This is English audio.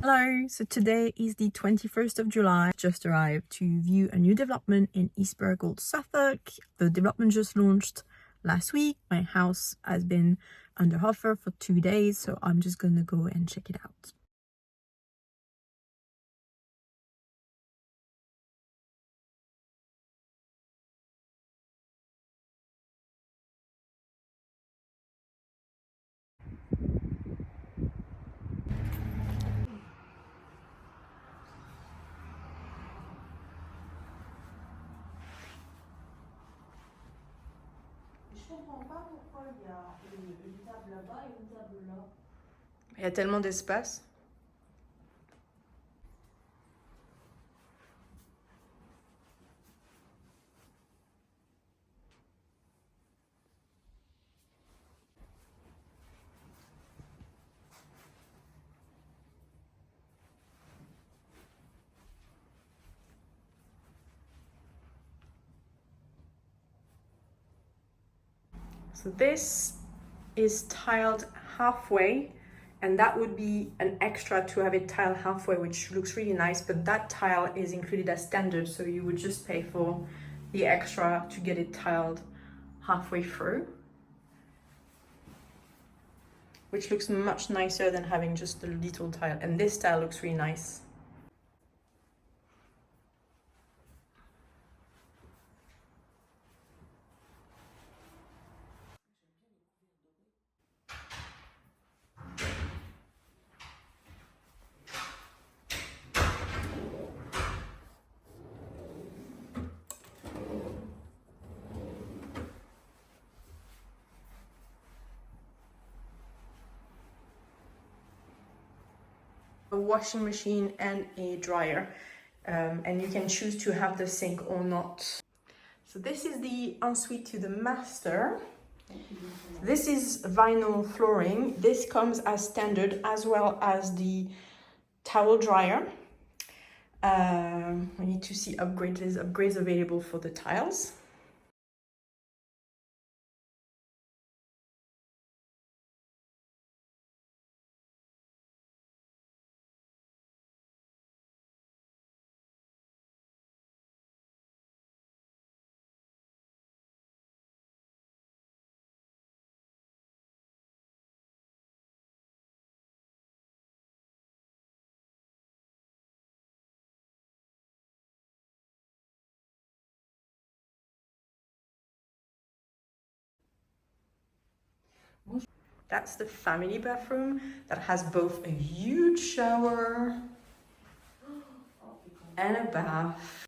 Hello, so today is the 21st of July. Just arrived to view a new development in East Bergholt, Suffolk. The development just launched last week. My house has been under offer for 2 days, so I'm just gonna go and check it out. Je comprends pas pourquoi il y a une table là-bas et une table là. Il y a tellement d'espace. So this is tiled halfway, and that would be an extra to have it tiled halfway, which looks really nice, but that tile is included as standard, so you would just pay for the extra to get it tiled halfway through, which looks much nicer than having just the little tile, and this tile looks really nice. A washing machine and a dryer, and you can choose to have the sink or not. So this is the ensuite to the master. This is vinyl flooring. This comes as standard as well as the towel dryer. We need to see upgrades. There's upgrades available for the tiles. That's the family bathroom that has both a huge shower and a bath.